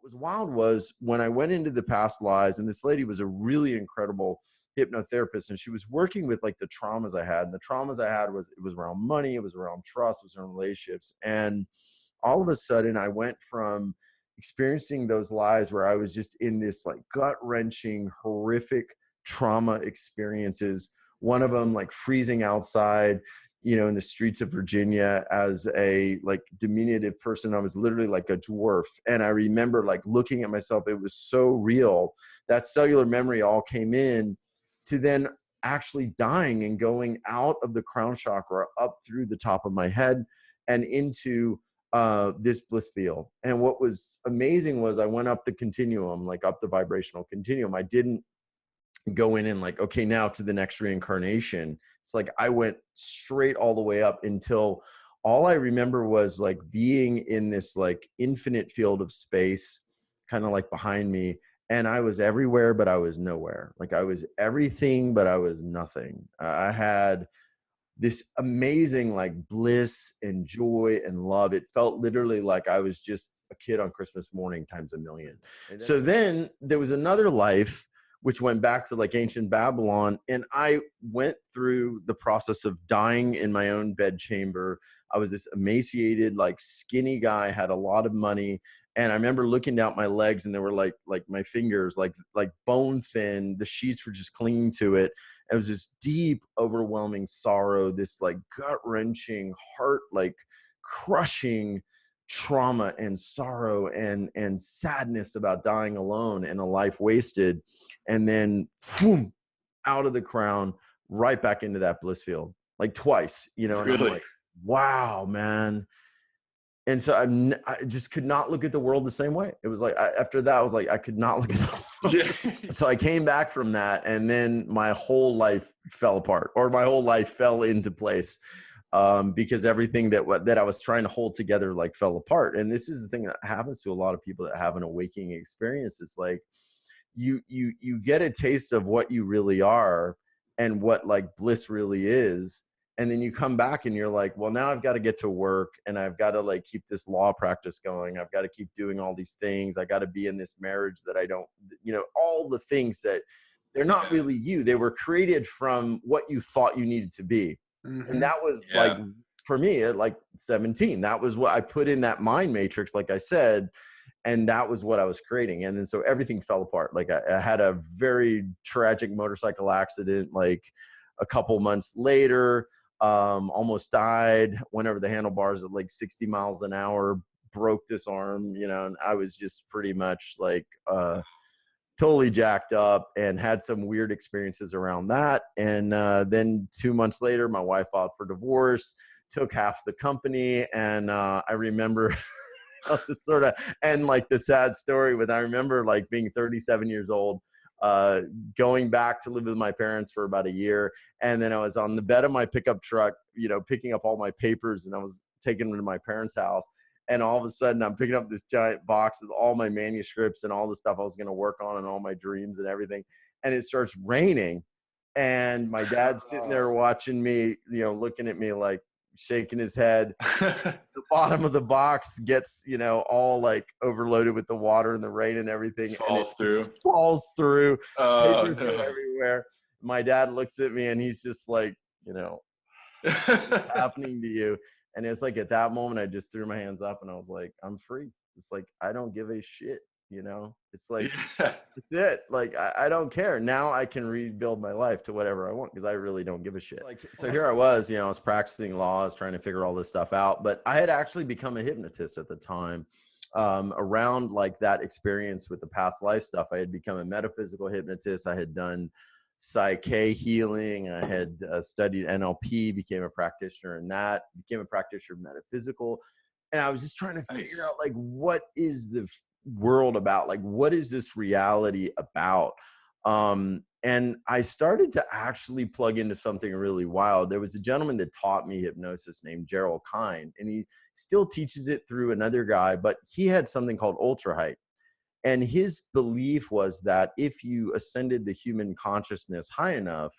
was wild was when I went into the past lives, and this lady was a really incredible hypnotherapist, and she was working with like the traumas I had. And the traumas I had was, it was around money, it was around trust, it was around relationships. And all of a sudden I went from experiencing those lives where I was just in this like gut-wrenching, horrific trauma experiences. One of them like freezing outside, you know, in the streets of Virginia as a like diminutive person. I was literally like a dwarf. And I remember like looking at myself, it was so real. That cellular memory all came in to then actually dying and going out of the crown chakra up through the top of my head and into this bliss field. And what was amazing was I went up the continuum, like up the vibrational continuum. I didn't go in and like, okay, now to the next reincarnation. It's like I went straight all the way up until all I remember was like being in this like infinite field of space, kind of like behind me. And I was everywhere, but I was nowhere. Like I was everything, but I was nothing. I had this amazing like bliss and joy and love. It felt literally like I was just a kid on Christmas morning times a million. So then there was another life which went back to like ancient Babylon. And I went through the process of dying in my own bedchamber. I was this emaciated, like skinny guy, had a lot of money. And I remember looking down my legs and they were like my fingers, like bone thin. The sheets were just clinging to it. It was this deep, overwhelming sorrow, this like gut wrenching, heart like crushing trauma and sorrow and sadness about dying alone and a life wasted. And then boom, out of the crown, right back into that bliss field, like twice, you know, and Really? I'm like, wow, man. And so I just could not look at the world the same way. It was like, after that, I was like, I could not look at the world. Yeah. So I came back from that, and then my whole life fell apart, or my whole life fell into place, because everything that I was trying to hold together like fell apart. And this is the thing that happens to a lot of people that have an awakening experience. It's like you get a taste of what you really are and what like bliss really is. And then you come back and you're like, well, now I've got to get to work and I've got to like keep this law practice going. I've got to keep doing all these things. I got to be in this marriage that I don't, you know, all the things that they're not really you. They were created from what you thought you needed to be. Mm-hmm. And that was like, for me, at like 17, that was what I put in that mind matrix, like I said, and that was what I was creating. And then so everything fell apart. Like I had a very tragic motorcycle accident, like a couple months later. Almost died, went over the handlebars at like 60 miles an hour, broke this arm, you know, and I was just pretty much like totally jacked up and had some weird experiences around that. And then 2 months later, my wife filed for divorce, took half the company. And I remember I'll just sort of end like the sad story with, I remember like being 37 years old, going back to live with my parents for about a year. And then I was on the bed of my pickup truck, you know, picking up all my papers, and I was taking them to my parents' house. And all of a sudden I'm picking up this giant box with all my manuscripts and all the stuff I was going to work on and all my dreams and everything. And it starts raining. And my dad's sitting there watching me, you know, looking at me like shaking his head. The bottom of the box gets, you know, all like overloaded with the water and the rain and everything. Falls through. Papers go everywhere. My dad looks at me and he's just like, you know, what's happening to you? And it's like at that moment, I just threw my hands up and I was like, I'm free. It's like, I don't give a shit, you know? It's like, it's it. Like, I don't care. Now I can rebuild my life to whatever I want because I really don't give a shit. Like, so here I was, you know, I was practicing laws, trying to figure all this stuff out. But I had actually become a hypnotist at the time. Around like that experience with the past life stuff, I had become a metaphysical hypnotist. I had done psyche healing. I had studied NLP, became a practitioner in that, became a practitioner of metaphysical. And I was just trying to figure out like, what is the world about? Like, what is this reality about? And I started to actually plug into something really wild. There was a gentleman that taught me hypnosis named Gerald Kind, and he still teaches it through another guy, but he had something called ultra height. And his belief was that if you ascended the human consciousness high enough,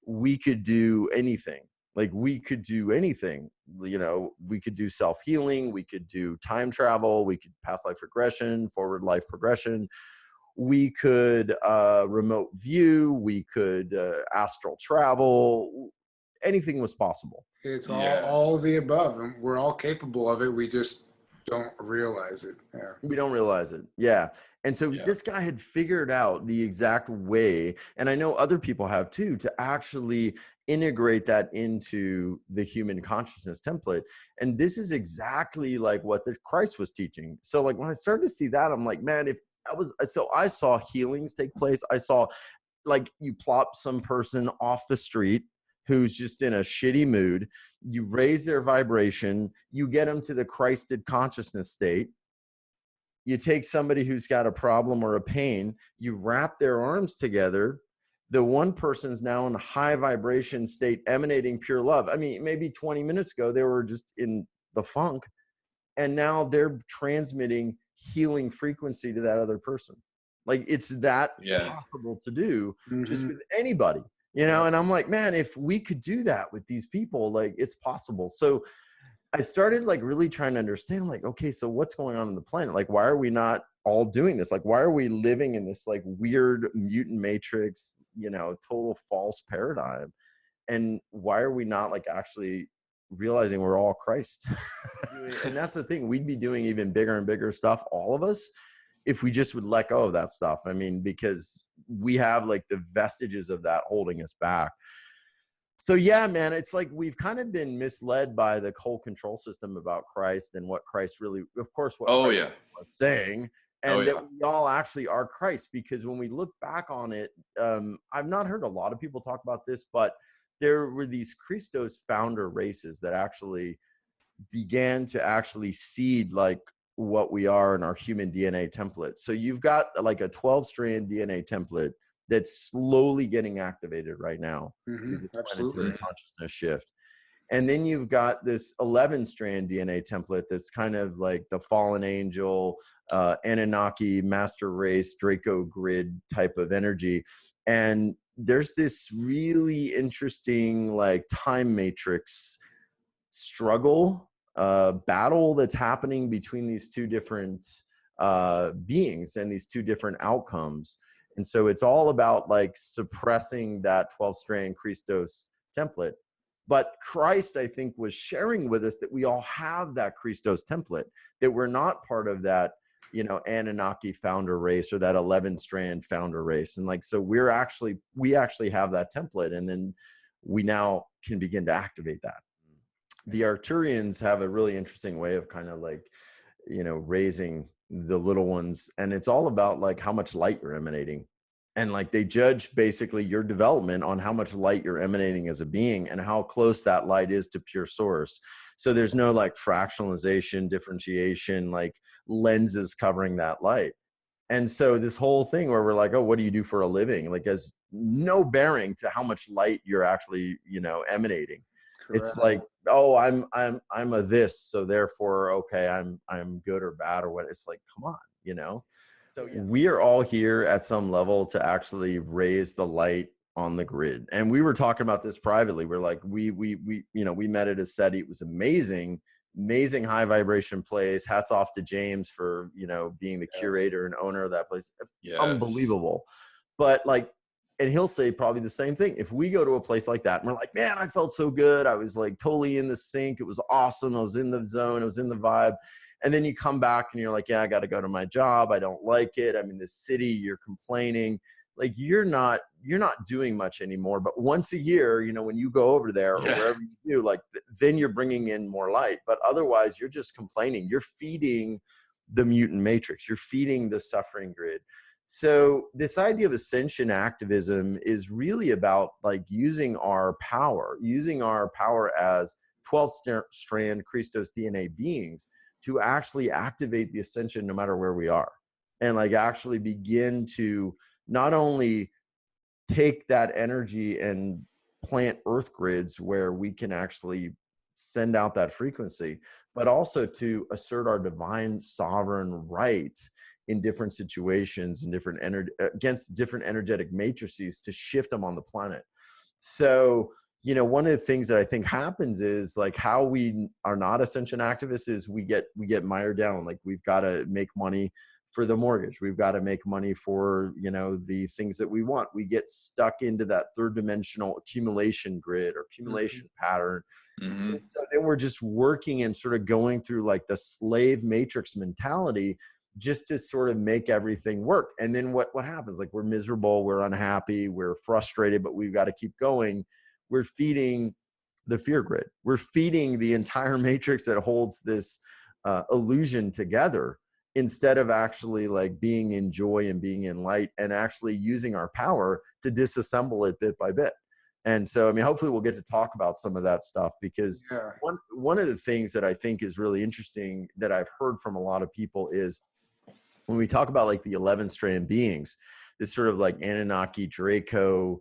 we could do anything. Like we could do anything, you know, we could do self-healing, we could do time travel, we could past life regression, forward life progression, we could remote view, we could astral travel, anything was possible. It's Yeah. all of the above, and we're all capable of it. We just don't realize it. Yeah. We don't realize it. Yeah. And so Yeah. this guy had figured out the exact way, and I know other people have too, to actually integrate that into the human consciousness template. And this is exactly like what the Christ was teaching. So like when I started to see that, I'm like, man, if I saw healings take place. I saw like you plop some person off the street who's just in a shitty mood, you raise their vibration, you get them to the Christed consciousness state. You take somebody who's got a problem or a pain, you wrap their arms together. The one person's now in a high vibration state, emanating pure love. I mean, maybe 20 minutes ago, they were just in the funk, and now they're transmitting healing frequency to that other person. Like it's that possible to do just with anybody, you know? And I'm like, man, if we could do that with these people, like it's possible. So I started like really trying to understand, like, okay, so what's going on the planet? Like, why are we not all doing this? Like, why are we living in this like weird mutant matrix, you know, total false paradigm? And why are we not like actually realizing we're all Christ? And that's the thing, we'd be doing even bigger and bigger stuff, all of us, if we just would let go of that stuff. I mean, because we have like the vestiges of that holding us back. So yeah, man, it's like we've kind of been misled by the whole control system about Christ and what Christ really, of course, what Christ was saying, and that we all actually are Christ. Because when we look back on it, I've not heard a lot of people talk about this, but there were these Christos founder races that actually began to actually seed like what we are in our human DNA template. So you've got like a 12-strand DNA template that's slowly getting activated right now through the planetary consciousness shift. And then you've got this 11-strand DNA template that's kind of like the fallen angel, Anunnaki, master race, Draco grid type of energy. And there's this really interesting like time matrix struggle, battle that's happening between these two different beings and these two different outcomes. And so it's all about like suppressing that 12-strand Christos template. But Christ, I think, was sharing with us that we all have that Christos template, that we're not part of that, you know, Anunnaki founder race or that 11-strand founder race. And like, so we actually have that template, and then we now can begin to activate that. The Arcturians have a really interesting way of kind of like, you know, raising the little ones, and it's all about like how much light you're emanating, and like they judge basically your development on how much light you're emanating as a being and how close that light is to pure source. So there's no like fractionalization, differentiation, like lenses covering that light. And so this whole thing where we're like, oh, what do you do for a living, like has no bearing to how much light you're actually, you know, emanating. It's like, oh, I'm a this, so therefore, okay, I'm good or bad or what. It's like, come on, you know. So yeah, we are all here at some level to actually raise the light on the grid. And we were talking about this privately. We're like, we you know, we met at Assert. It was amazing high vibration place. Hats off to James for, you know, being the curator and owner of that place. Unbelievable. But like, and he'll say probably the same thing. If we go to a place like that and we're like, man, I felt so good, I was like totally in the sync, it was awesome, I was in the zone, I was in the vibe, and then you come back and you're like, yeah, I got to go to my job, I don't like it, I'm in this city, you're complaining, like you're not doing much anymore. But once a year, you know, when you go over there or wherever you do, like then you're bringing in more light. But otherwise you're just complaining, you're feeding the mutant matrix, you're feeding the suffering grid. So this idea of ascension activism is really about like using our power as 12-strand Christos DNA beings to actually activate the ascension no matter where we are, and like actually begin to not only take that energy and plant earth grids where we can actually send out that frequency, but also to assert our divine sovereign right in different situations and different against different energetic matrices to shift them on the planet. So you know, one of the things that I think happens is like how we are not ascension activists is we get mired down. Like we've got to make money for the mortgage. We've got to make money for, you know, the things that we want. We get stuck into that third dimensional accumulation grid or accumulation pattern. Mm-hmm. And so then we're just working and sort of going through like the slave matrix mentality just to sort of make everything work. And then what happens? Like we're miserable, we're unhappy, we're frustrated, but we've got to keep going. We're feeding the fear grid. We're feeding the entire matrix that holds this illusion together, instead of actually like being in joy and being in light and actually using our power to disassemble it bit by bit. And so, I mean, hopefully we'll get to talk about some of that stuff, because one of the things that I think is really interesting that I've heard from a lot of people is when we talk about like the 11 strand beings, this sort of like Anunnaki, Draco,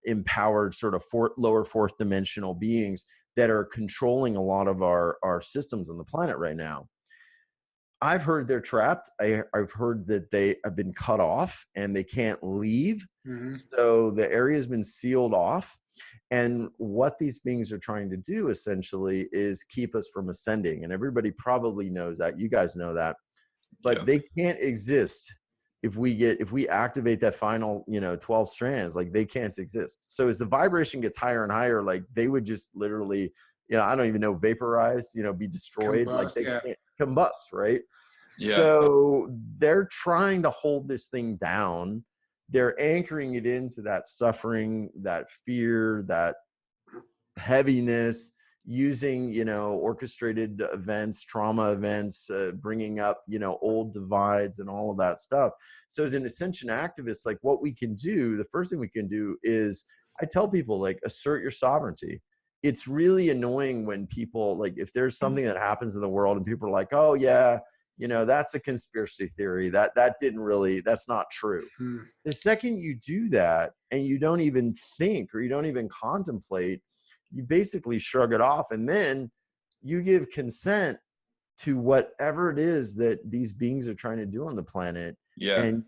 empowered sort of lower fourth dimensional beings that are controlling a lot of our systems on the planet right now. I've heard they're trapped. I've heard that they have been cut off and they can't leave. Mm-hmm. So the area has been sealed off. And what these beings are trying to do essentially is keep us from ascending. And everybody probably knows that. You guys know that. But they can't exist if we activate that final, you know, 12 strands. Like they can't exist. So as the vibration gets higher and higher, like they would just literally, you know, I don't even know, vaporize, you know, be destroyed. Like they can't combust, right? Yeah. So they're trying to hold this thing down. They're anchoring it into that suffering, that fear, that heaviness, using, you know, orchestrated events, trauma events, bringing up, you know, old divides and all of that stuff. So as an ascension activist, like what we can do, the first thing we can do is, I tell people, like, assert your sovereignty. It's really annoying when people, like, if there's something that happens in the world and people are like, oh yeah, you know, that's a conspiracy theory, that didn't really, that's not true. Hmm. The second you do that and you don't even think or you don't even contemplate, you basically shrug it off, and then you give consent to whatever it is that these beings are trying to do on the planet. Yeah. And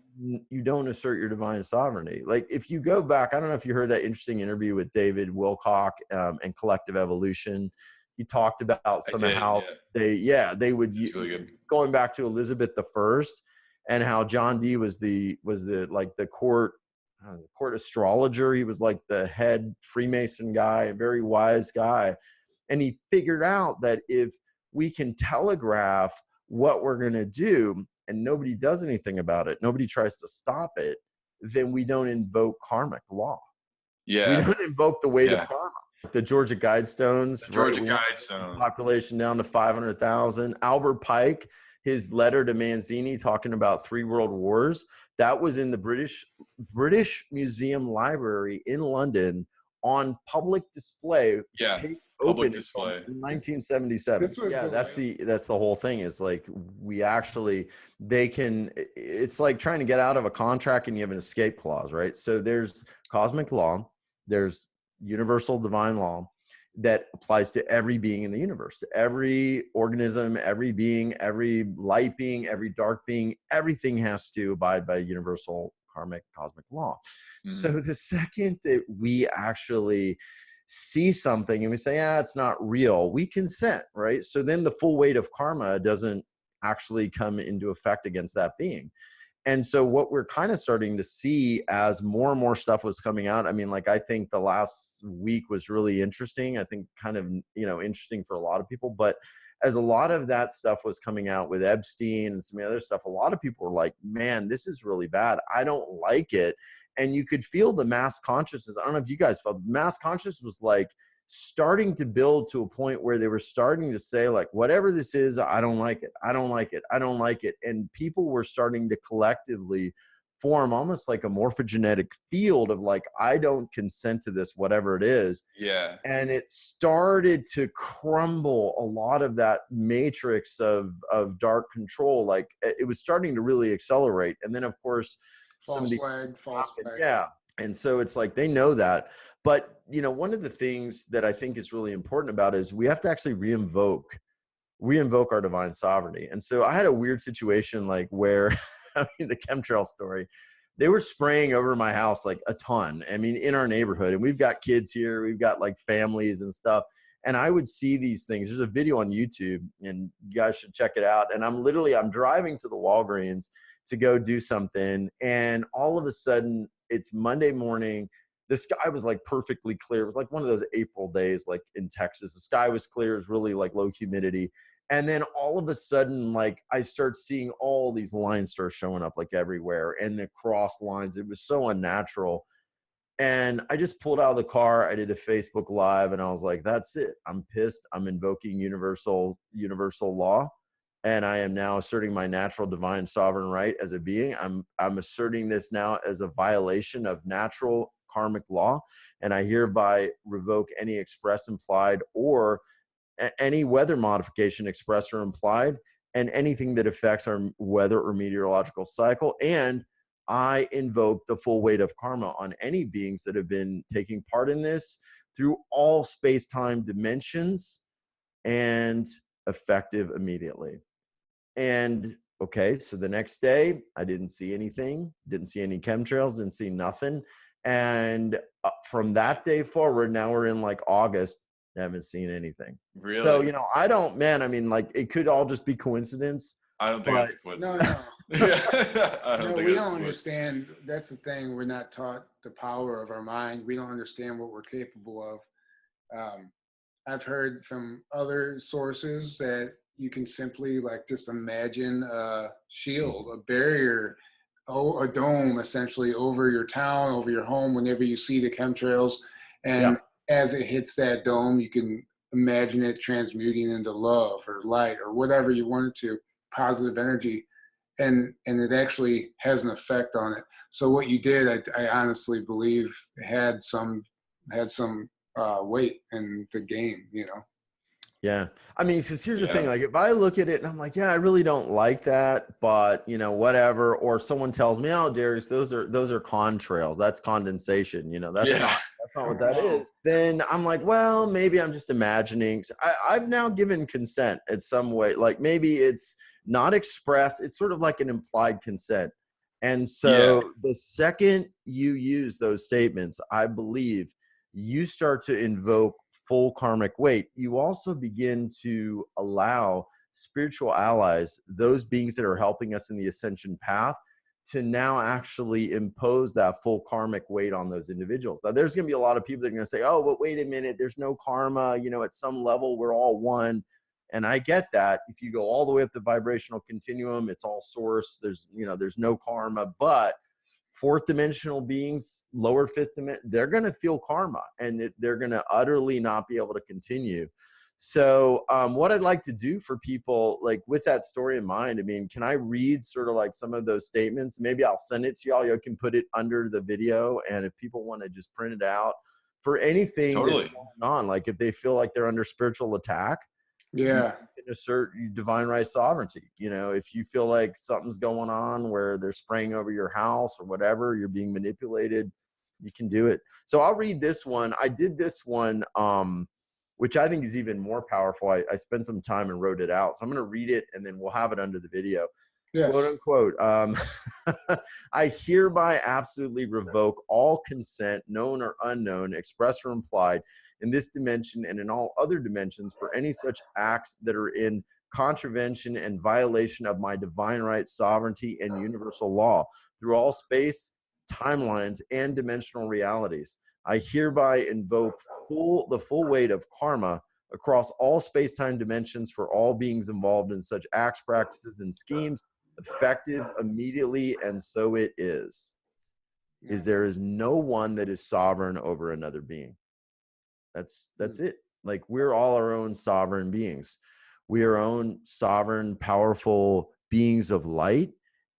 you don't assert your divine sovereignty. Like if you go back, I don't know if you heard that interesting interview with David Wilcock and Collective Evolution. He talked about somehow they would, really good. Going back to Elizabeth I, and how John Dee was the like the court astrologer. He was like the head Freemason guy, a very wise guy. And he figured out that if we can telegraph what we're going to do and nobody does anything about it, nobody tries to stop it, then we don't invoke karmic law. Yeah. We don't invoke the weight of karma. The Georgia Guidestones, population down to 500,000. Albert Pike, his letter to Manzini talking about 3 world wars, that was in the British Museum Library in London on public display. Public display in 1977. That's the whole thing, is like we actually, it's like trying to get out of a contract and you have an escape clause, right? So there's cosmic law, there's universal divine law that applies to every being in the universe, to every organism, every being, every light being, every dark being. Everything has to abide by universal karmic cosmic law. So the second that we actually see something and we say, it's not real, we consent, right? So then the full weight of karma doesn't actually come into effect against that being. And so what we're kind of starting to see as more and more stuff was coming out, I mean, like, I think the last week was really interesting. I think kind of, you know, interesting for a lot of people, but as a lot of that stuff was coming out with Epstein and some other stuff, a lot of people were like, man, this is really bad. I don't like it. And you could feel the mass consciousness. I don't know if you guys felt mass consciousness was like starting to build to a point where they were starting to say, like, whatever this is, I don't like it. I don't like it. I don't like it. And people were starting to collectively form almost like a morphogenetic field of like, I don't consent to this, whatever it is. Yeah. And it started to crumble a lot of that matrix of dark control. Like it was starting to really accelerate. And then of course, false flag. Yeah. And so it's like, they know that. But, you know, one of the things that I think is really important about is we have to actually reinvoke our divine sovereignty. And so I had a weird situation, like where, I mean, the chemtrail story, they were spraying over my house like a ton. I mean, in our neighborhood, and we've got kids here, we've got like families and stuff. And I would see these things. There's a video on YouTube, and you guys should check it out. And I'm driving to the Walgreens to go do something. And all of a sudden, it's Monday morning. The sky was like perfectly clear. It was like one of those April days, like in Texas. The sky was clear. It was really like low humidity. And then all of a sudden, like I start seeing all these lines start showing up like everywhere, and the cross lines. It was so unnatural. And I just pulled out of the car. I did a Facebook Live, and I was like, that's it. I'm pissed. I'm invoking universal law. And I am now asserting my natural divine sovereign right as a being. I'm asserting this now as a violation of natural karmic law. And I hereby revoke any express, implied, or any weather modification expressed or implied, and anything that affects our weather or meteorological cycle. And I invoke the full weight of karma on any beings that have been taking part in this through all space-time dimensions, and effective immediately. And okay, so the next day, I didn't see anything, didn't see any chemtrails, didn't see nothing. And from that day forward, now we're in like August, I haven't seen anything. Really? So, you know, I don't, man, I mean, like it could all just be coincidence. I don't think it's a coincidence. No. Yeah, We don't understand. That's the thing. We're not taught the power of our mind. We don't understand what we're capable of. I've heard from other sources that you can simply like just imagine a shield, a barrier, a dome essentially over your town, over your home whenever you see the chemtrails. And as it hits that dome, you can imagine it transmuting into love or light or whatever you want it to, positive energy. And it actually has an effect on it. So what you did, I honestly believe had some weight in the game, you know? Yeah. I mean, because here's the thing, like if I look at it and I'm like, yeah, I really don't like that, but you know, whatever. Or someone tells me, oh, Darius, those are contrails. That's condensation. You know, that's not what that is. Then I'm like, well, maybe I'm just imagining. I've now given consent in some way. Like maybe it's not expressed. It's sort of like an implied consent. And so the second you use those statements, I believe you start to invoke full karmic weight. You also begin to allow spiritual allies, those beings that are helping us in the ascension path, to now actually impose that full karmic weight on those individuals. Now, there's going to be a lot of people that are going to say, oh, but wait a minute, there's no karma. You know, at some level, we're all one. And I get that. If you go all the way up the vibrational continuum, it's all source. There's no karma. But fourth dimensional beings, lower fifth dimension, they're going to feel karma, and they're going to utterly not be able to continue. So what I'd like to do for people, like with that story in mind, I mean, can I read sort of like some of those statements? Maybe I'll send it to y'all. You can put it under the video. And if people want to just print it out for anything that's going on, like if they feel like they're under spiritual attack, you can assert divine right sovereignty. You know, if you feel like something's going on where they're spraying over your house or whatever, you're being manipulated, you can do it. So I'll read this one. I did this one, which I think is even more powerful. I spent some time and wrote it out. So I'm going to read it, and then we'll have it under the video. Yes. Quote unquote. I hereby absolutely revoke all consent, known or unknown, expressed or implied, in this dimension and in all other dimensions for any such acts that are in contravention and violation of my divine right, sovereignty, and universal law through all space, timelines, and dimensional realities. I hereby invoke the full weight of karma across all space-time dimensions for all beings involved in such acts, practices, and schemes, effective immediately, and so it is. There is no one that is sovereign over another being. That's it. Like we're all our own sovereign beings. We are our own sovereign, powerful beings of light.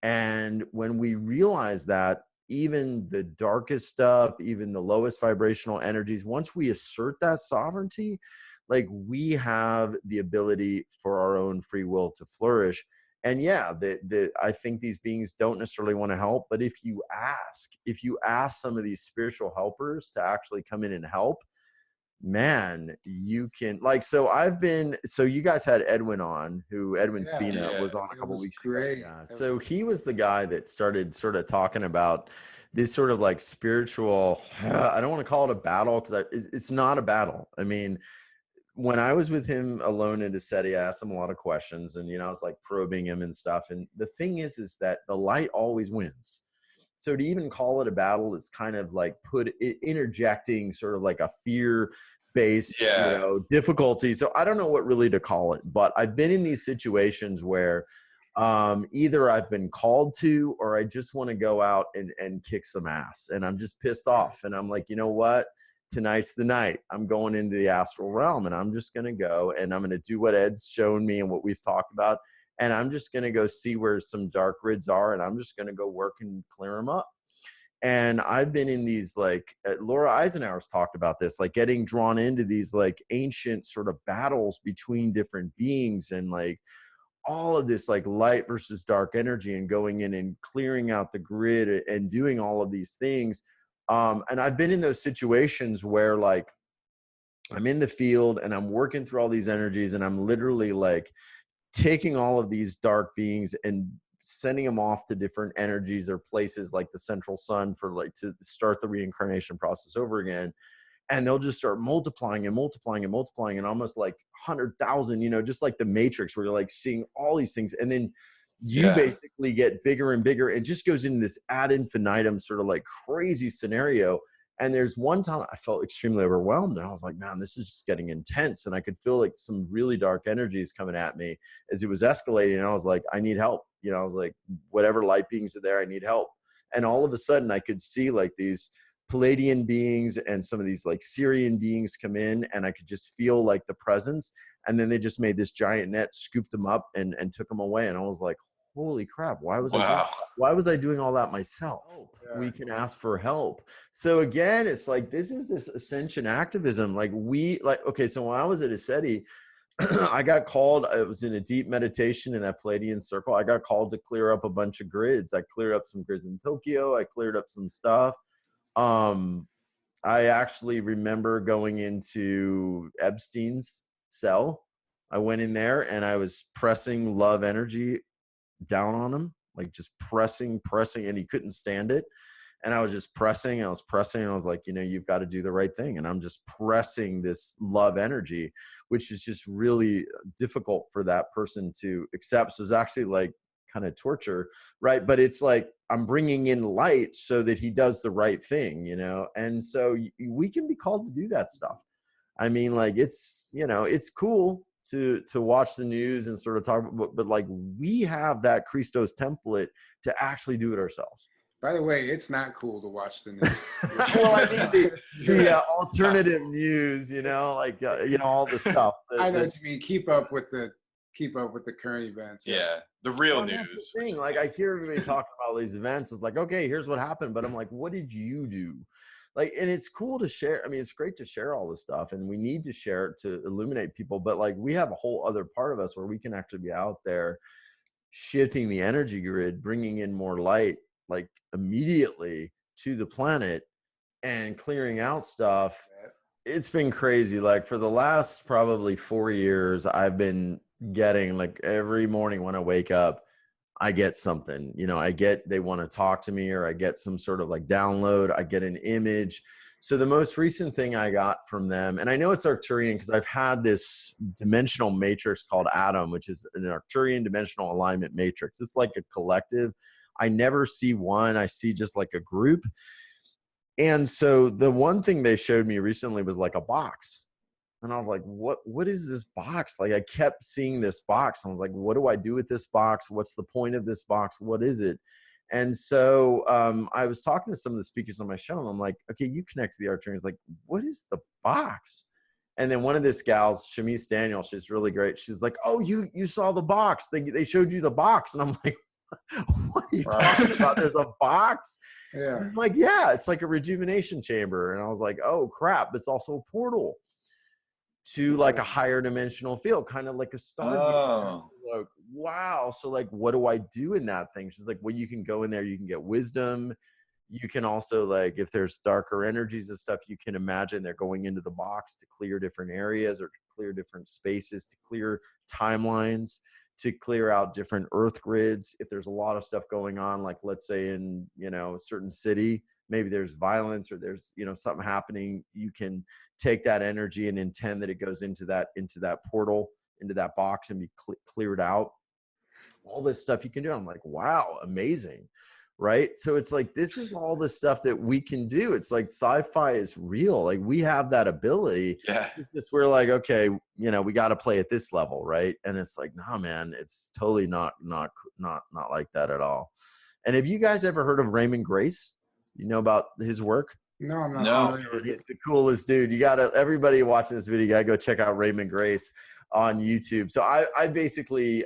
And when we realize that, even the darkest stuff, even the lowest vibrational energies, once we assert that sovereignty, like we have the ability for our own free will to flourish. And yeah, I think these beings don't necessarily want to help, but if you ask some of these spiritual helpers to actually come in and help, man, you can like, so you guys had Edwin on, Edwin Spina was on a couple weeks great. ago. Yeah. So he was the guy that started sort of talking about this sort of like spiritual, I don't want to call it a battle because it's not a battle. I mean, when I was with him alone in the SETI, I asked him a lot of questions and, I was like probing him and stuff. And the thing is that the light always wins. So to even call it a battle is kind of like interjecting sort of like a fear-based, difficulty. So I don't know what really to call it, but I've been in these situations where either I've been called to, or I just want to go out and kick some ass, and I'm just pissed off. And I'm like, you know what? Tonight's the night. I'm going into the astral realm, and I'm just going to go and I'm going to do what Ed's shown me and what we've talked about. And I'm just going to go see where some dark grids are, and I'm just going to go work and clear them up. And I've been in these, like, Laura Eisenhower's talked about this, like getting drawn into these like ancient sort of battles between different beings, and like all of this like light versus dark energy, and going in and clearing out the grid and doing all of these things. And I've been in those situations where like I'm in the field and I'm working through all these energies, and I'm literally like taking all of these dark beings and sending them off to different energies or places like the central sun for like to start the reincarnation process over again. And they'll just start multiplying and multiplying and multiplying, and almost like 100,000, just like the Matrix, where you're like seeing all these things. And then you basically get bigger and bigger, and just goes into this ad infinitum sort of like crazy scenario. And there's one time I felt extremely overwhelmed, and I was like, man, this is just getting intense. And I could feel like some really dark energies coming at me as it was escalating. And I was like, I need help. I was like, whatever light beings are there, I need help. And all of a sudden I could see like these Palladian beings and some of these like Syrian beings come in, and I could just feel like the presence. And then they just made this giant net, scooped them up and took them away. And I was like, holy crap, why was I doing all that myself? We can ask for help. So again, it's like, this is this ascension activism. Like okay, so when I was at Assert, I got called, I was in a deep meditation in that Palladian circle. I got called to clear up a bunch of grids. I cleared up some grids in Tokyo. I cleared up some stuff. I actually remember going into Epstein's cell. I went in there and I was pressing love energy down on him, like just pressing, and he couldn't stand it. And I was just pressing, and I was like, you've got to do the right thing. And I'm just pressing this love energy, which is just really difficult for that person to accept. So it's actually like kind of torture, right? But it's like, I'm bringing in light so that he does the right thing, And so we can be called to do that stuff. I mean, like, it's, it's cool to watch the news and sort of talk about, but like, we have that Christos template to actually do it ourselves. By the way, it's not cool to watch the news. Well, I mean the alternative news, like all the stuff. I know what you mean. Keep up with the current events. Yeah, the real news. That's the thing. Like, I hear everybody talking about these events. It's like, okay, here's what happened, but I'm like, what did you do? Like, and it's cool to share. I mean, it's great to share all this stuff, and we need to share it to illuminate people. But like, we have a whole other part of us where we can actually be out there shifting the energy grid, bringing in more light, like immediately to the planet, and clearing out stuff. It's been crazy. Like, for the last probably 4 years, I've been getting, like, every morning when I wake up, I get something, they want to talk to me, or I get some sort of like download, I get an image. So the most recent thing I got from them, and I know it's Arcturian because I've had this dimensional matrix called Atom, which is an Arcturian dimensional alignment matrix. It's like a collective. I never see one. I see just like a group. And so the one thing they showed me recently was like a box. And I was like, what is this box? Like, I kept seeing this box. I was like, what do I do with this box? What's the point of this box? What is it? And so I was talking to some of the speakers on my show, and I'm like, okay, you connect to the Arcturians. Like, what is the box? And then one of this gals, Shamise Daniel, she's really great. She's like, oh, you saw the box. They showed you the box. And I'm like, what are you talking about? There's a box? Yeah. She's like, yeah, it's like a rejuvenation chamber. And I was like, oh, crap. It's also a portal to like a higher dimensional field, kind of like a star. Oh. Like, wow. So like, what do I do in that thing? She's like, well, you can go in there, you can get wisdom, You can also, like, if there's darker energies and stuff, you can imagine they're going into the box to clear different areas or to clear different spaces, to clear timelines, to clear out different earth grids. If there's a lot of stuff going on, like let's say in, a certain city, maybe there's violence or there's, something happening, you can take that energy and intend that it goes into that portal, into that box, and be cleared out. All this stuff you can do. I'm like, wow, amazing. Right. So it's like, this is all the stuff that we can do. It's like sci-fi is real. Like, we have that ability. Yeah. It's just, we're like, okay, we got to play at this level. Right. And it's like, nah, man, it's totally not like that at all. And have you guys ever heard of Raymond Grace? You know about his work? No, I'm not No. familiar with He's it. the coolest dude. Everybody watching this video, you gotta go check out Raymond Grace on YouTube. So I basically,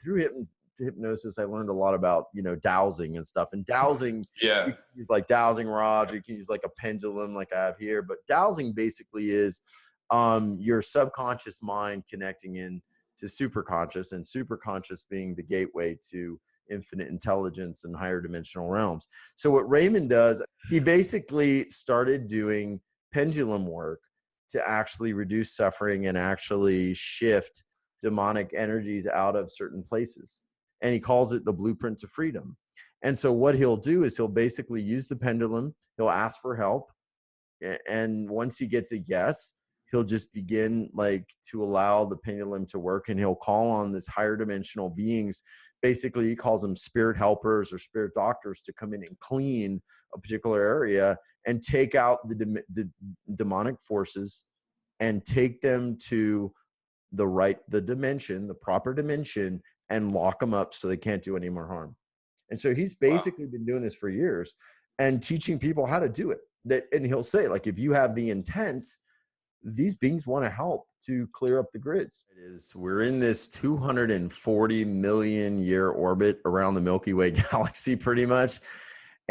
through hypnosis, I learned a lot about, dowsing and stuff. And dowsing, Yeah. you can use like dowsing rods, you can use like a pendulum like I have here. But dowsing basically is your subconscious mind connecting in to superconscious, and superconscious being the gateway to infinite intelligence and higher dimensional realms. So what Raymond does, he basically started doing pendulum work to actually reduce suffering and actually shift demonic energies out of certain places. And he calls it the blueprint to freedom. And so what he'll do is he'll basically use the pendulum, he'll ask for help. And once he gets a yes, he'll just begin like to allow the pendulum to work, and he'll call on this higher dimensional beings. Basically, he calls them spirit helpers or spirit doctors to come in and clean a particular area and take out the demonic forces and take them to the dimension, the proper dimension, and lock them up so they can't do any more harm. And so he's basically been doing this for years and teaching people how to do it. And he'll say, like, if you have the intent, these beings want to help to clear up the grids. We're in this 240 million year orbit around the Milky Way galaxy, pretty much.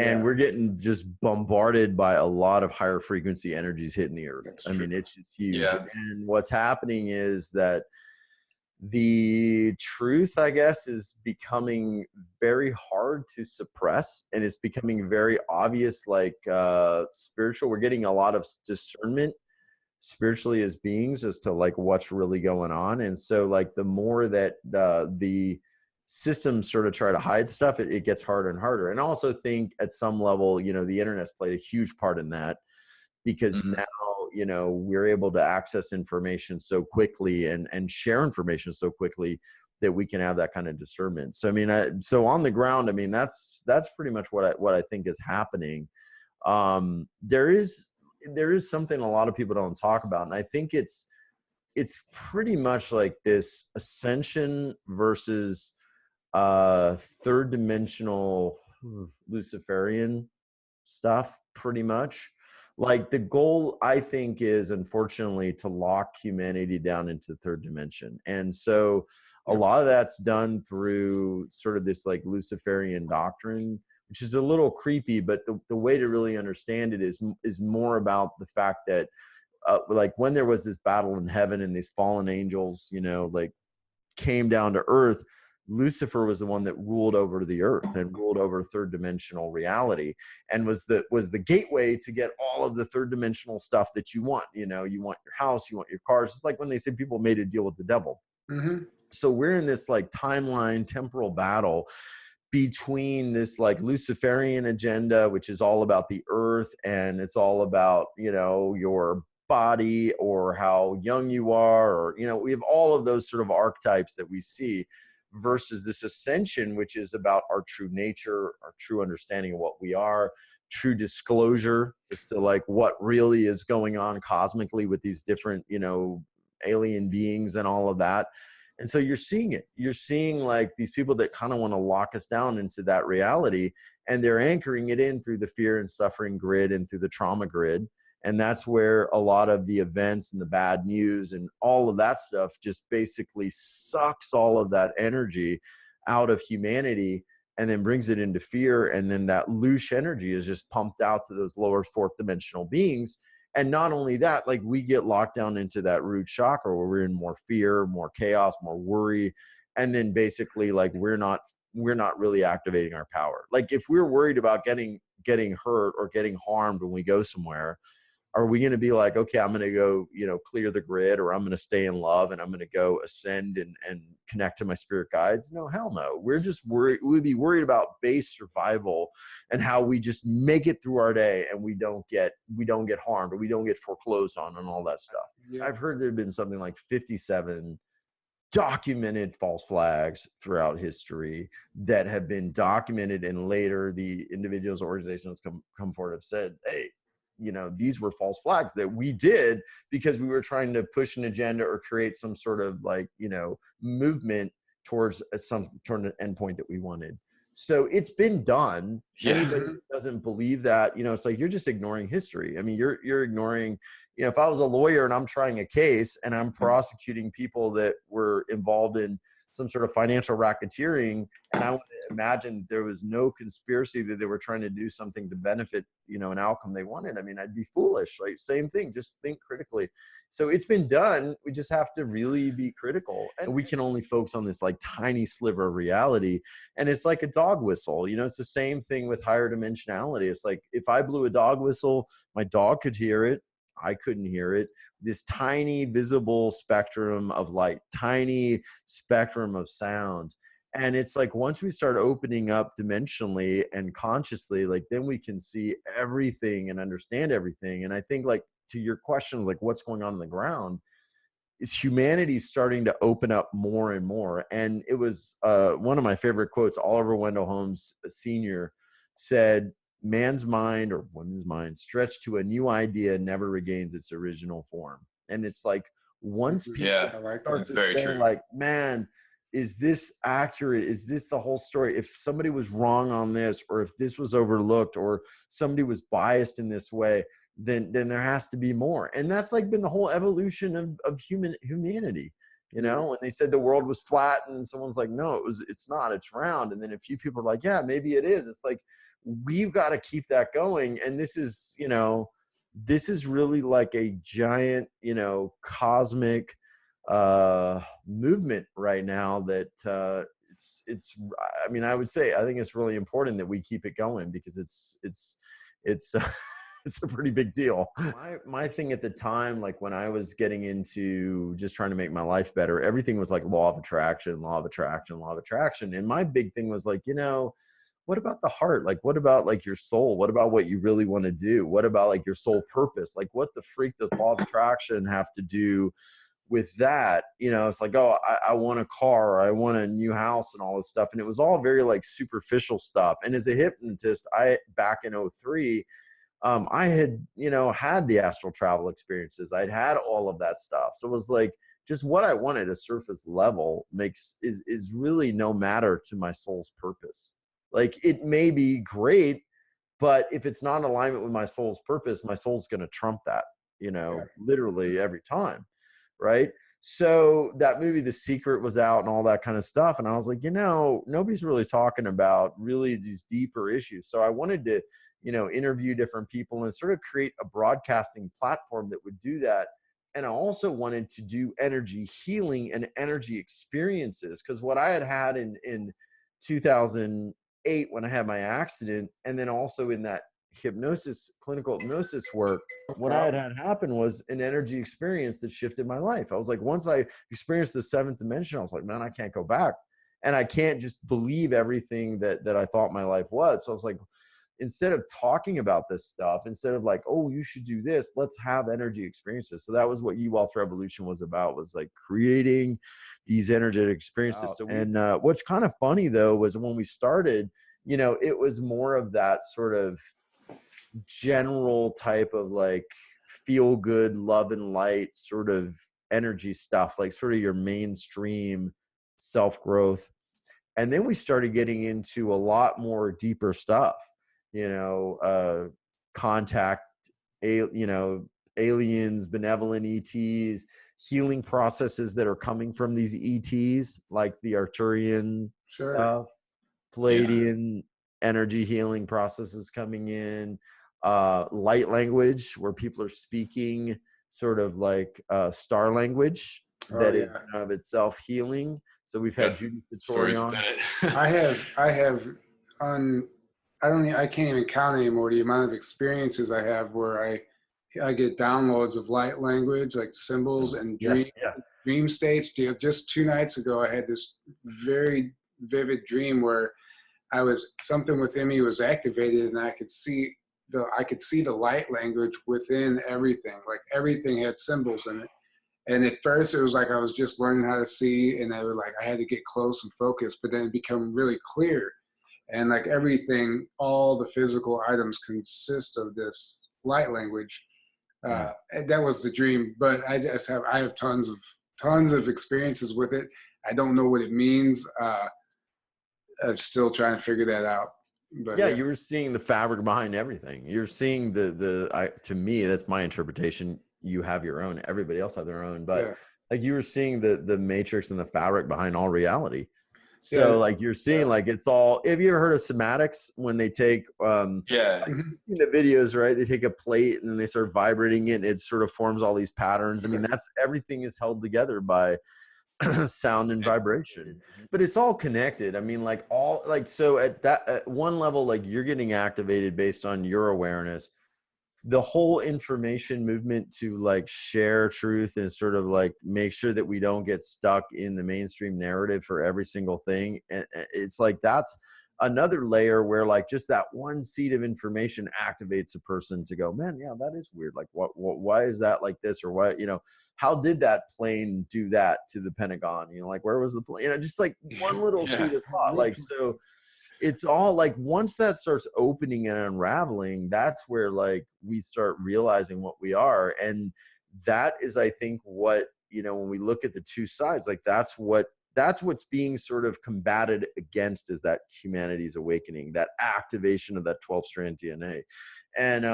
And we're getting just bombarded by a lot of higher frequency energies hitting the earth. That's I true. mean, it's just huge. Yeah. And what's happening is that the truth, I guess, is becoming very hard to suppress, and it's becoming very obvious, like spiritual. We're getting a lot of discernment spiritually as beings as to like what's really going on. And so like the more that the systems sort of try to hide stuff, it gets harder and harder. And I also think at some level, the internet's played a huge part in that, because now, we're able to access information so quickly and share information so quickly that we can have that kind of discernment. So, I mean, so on the ground, I mean, that's pretty much what I think is happening. There is something a lot of people don't talk about, and I think it's pretty much like this ascension versus third dimensional Luciferian stuff, pretty much. Like, the goal, I think, is unfortunately to lock humanity down into the third dimension. And so a lot of that's done through sort of this like Luciferian doctrine, which is a little creepy, but the way to really understand it is more about the fact that like when there was this battle in heaven and these fallen angels, like came down to earth, Lucifer was the one that ruled over the earth and ruled over third dimensional reality, and was the gateway to get all of the third dimensional stuff that you want. You want your house, you want your cars. It's like when they say people made a deal with the devil. Mm-hmm. So we're in this like timeline temporal battle between this like Luciferian agenda, which is all about the earth, and it's all about, your body or how young you are, or, we have all of those sort of archetypes that we see, versus this ascension, which is about our true nature, our true understanding of what we are, true disclosure as to like what really is going on cosmically with these different, alien beings and all of that. And so you're seeing like these people that kind of want to lock us down into that reality, and they're anchoring it in through the fear and suffering grid and through the trauma grid. And that's where a lot of the events and the bad news and all of that stuff just basically sucks all of that energy out of humanity and then brings it into fear. And then that loose energy is just pumped out to those lower fourth dimensional beings. And not only that, like we get locked down into that root chakra where we're in more fear, more chaos, more worry. And then basically like we're not really activating our power. Like if we're worried about getting getting hurt or getting harmed when we go somewhere, are we going to be like, okay, I'm going to go, clear the grid, or I'm going to stay in love and I'm going to go ascend and connect to my spirit guides? No, hell no. We're just worried. We'd be worried about base survival and how we just make it through our day and we don't get harmed, or we don't get foreclosed on and all that stuff. Yeah. I've heard there have been something like 57 documented false flags throughout history that have been documented, and later the individuals or organizations come forward and have said, hey, these were false flags that we did because we were trying to push an agenda or create some sort of movement towards an endpoint that we wanted. So it's been done. Yeah. Anybody who doesn't believe that, it's like, you're just ignoring history. I mean, you're ignoring, if I was a lawyer and I'm trying a case and I'm prosecuting people that were involved in some sort of financial racketeering, and I want to imagine there was no conspiracy, that they were trying to do something to benefit, an outcome they wanted, I mean, I'd be foolish, right? Same thing, just think critically. So it's been done. We just have to really be critical, and we can only focus on this tiny sliver of reality. And it's like a dog whistle, it's the same thing with higher dimensionality. It's like, if I blew a dog whistle, my dog could hear it, I couldn't hear it. This tiny visible spectrum of light, tiny spectrum of sound. And it's like, once we start opening up dimensionally and consciously, then we can see everything and understand everything. And I think, to your questions, what's going on the ground, is humanity starting to open up more and more. And it was one of my favorite quotes. Oliver Wendell Holmes Sr. said, man's mind, or woman's mind, stretched to a new idea never regains its original form. And it's like, once people start to say, man, is this accurate? Is this the whole story? If somebody was wrong on this, or if this was overlooked, or somebody was biased in this way, then there has to be more. And that's been the whole evolution of humanity. When they said the world was flat, and someone's like, no, it's not, it's round. And then a few people are like, yeah, maybe it is. It's like, we've got to keep that going. And this is really like a giant, cosmic movement right now that it's I mean, I would say, I think it's really important that we keep it going, because it's it's a pretty big deal. My thing at the time, when I was getting into just trying to make my life better, everything was law of attraction, law of attraction, law of attraction. And my big thing was what about the heart? What about your soul? What about what you really want to do? What about your soul purpose? What the freak does law of attraction have to do with that? It's like, oh, I want a car, or I want a new house, and all this stuff. And it was all very superficial stuff. And as a hypnotist, back in 2003, I had, had the astral travel experiences. I'd had all of that stuff. So it was just what I wanted, a surface level, is really no matter to my soul's purpose. It may be great, but if it's not in alignment with my soul's purpose, my soul's going to trump that, literally every time. Right. So that movie, The Secret, was out and all that kind of stuff. And I was like, nobody's really talking about really these deeper issues. So I wanted to, interview different people and sort of create a broadcasting platform that would do that. And I also wanted to do energy healing and energy experiences, because what I had in 2008 when I had my accident, and then also in that clinical hypnosis work, what I had happen was an energy experience that shifted my life. I was like, once I experienced the seventh dimension, I was like, man, I can't go back. And I can't just believe everything that I thought my life was. So I was like, instead of talking about this stuff, instead of oh, you should do this, let's have energy experiences. So that was what U-Wealth Revolution was about, was creating these energetic experiences. Wow. And what's kind of funny though, was when we started, it was more of that sort of general type of feel good, love and light sort of energy stuff, sort of your mainstream self-growth. And then we started getting into a lot more deeper stuff, contact, aliens, benevolent ETs, healing processes that are coming from these ETs, like the Arcturian stuff, Palladian energy healing processes coming in, light language, where people are speaking sort of star language that is in and of itself healing. So we've had Judy Satori on. I have I can't even count anymore the amount of experiences I have where I get downloads of light language, like symbols and Yeah, yeah. dream states. Just 2 nights ago, I had this very vivid dream where something within me was activated, and I could see the light language within everything. Like everything had symbols in it. And at first, it was like I was just learning how to see, and I had to get close and focus. But then it became really clear, and like everything, all the physical items consist of this light language. And that was the dream. But I have tons of experiences with it. I don't know what it means. I'm still trying to figure that out. But Yeah, you were seeing the fabric behind everything. You're seeing to me, that's my interpretation. You have your own, everybody else have their own, but yeah, like you were seeing the matrix and the fabric behind all reality. yeah, So like you're seeing like it's all, have you ever heard of somatics when they take Yeah. in the videos, right? They take a plate and then they start vibrating it and it sort of forms all these patterns. I mean, that's everything is held together by sound and vibration, but it's all connected. I mean, like all like, so at one level, like you're getting activated based on your awareness. The whole information movement to like share truth and sort of like make sure that we don't get stuck in the mainstream narrative for every single thing. And it's like, that's another layer where like just that one seed of information activates a person to go, man, yeah, that is weird. Like why is that like this? Or why, how did that plane do that to the Pentagon? Like where was the plane? Just like one little seed of thought. Like, so it's all like, once that starts opening and unraveling, that's where like we start realizing what we are. And that is, I think, what, when we look at the two sides, like that's what's being sort of combated against, is that humanity's awakening, that activation of that 12-strand DNA. And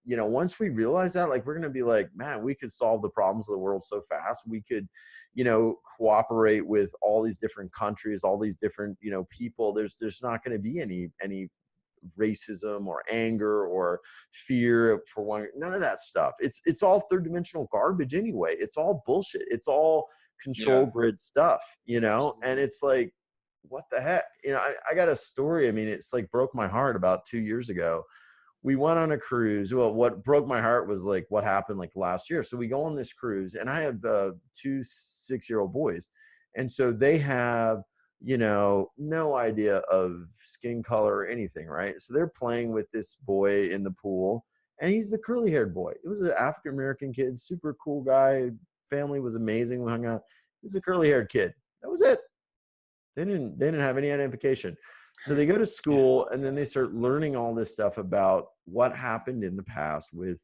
once we realize that, like, we're going to be like, man, we could solve the problems of the world so fast. We could cooperate with all these different countries, all these different people. There's not going to be any racism or anger or fear for one, none of that stuff. It's all third dimensional garbage anyway. It's all bullshit. It's all control grid stuff, and it's like, what the heck? I got a story. I mean, it's like broke my heart. About 2 years ago, we went on a cruise. Well, what broke my heart was like what happened like last year. So we go on this cruise, and I have 2 6-year-old boys, and so they have no idea of skin color or anything, right? So they're playing with this boy in the pool, and he's the curly-haired boy. It was an African American kid, super cool guy. Family was amazing. We hung out. He was a curly-haired kid. That was it. They didn't have any identification. So they go to school, and then they start learning all this stuff about what happened in the past with,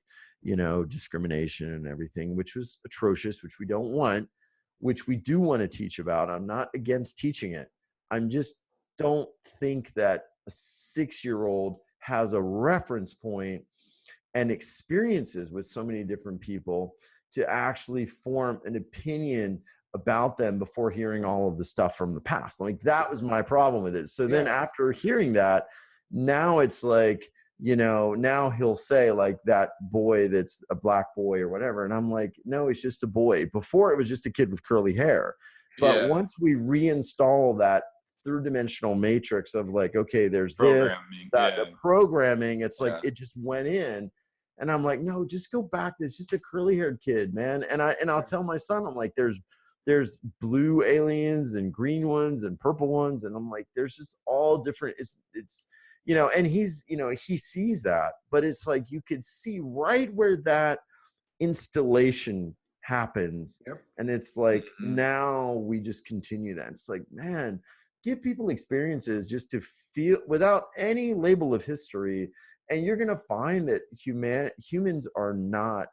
discrimination and everything, which was atrocious, which we don't want, which we do want to teach about. I'm not against teaching it. I'm just don't think that a 6-year-old has a reference point and experiences with so many different people to actually form an opinion about them before hearing all of the stuff from the past. Like, that was my problem with it. So then after hearing that, now it's like, now he'll say like, that boy that's a black boy or whatever. And I'm like, no, it's just a boy. Before, it was just a kid with curly hair. But once we reinstall that third dimensional matrix of like, okay, there's this, that, the programming, it's like, it just went in. And I'm like, no, just go back. It's just a curly haired kid, man. And I'll tell my son, I'm like, there's blue aliens and green ones and purple ones. And I'm like, there's just all different. It's and he's, he sees that, but it's like, you could see right where that installation happens. And it's like, now we just continue that. It's like, man, give people experiences just to feel without any label of history. And you're going to find that humans are not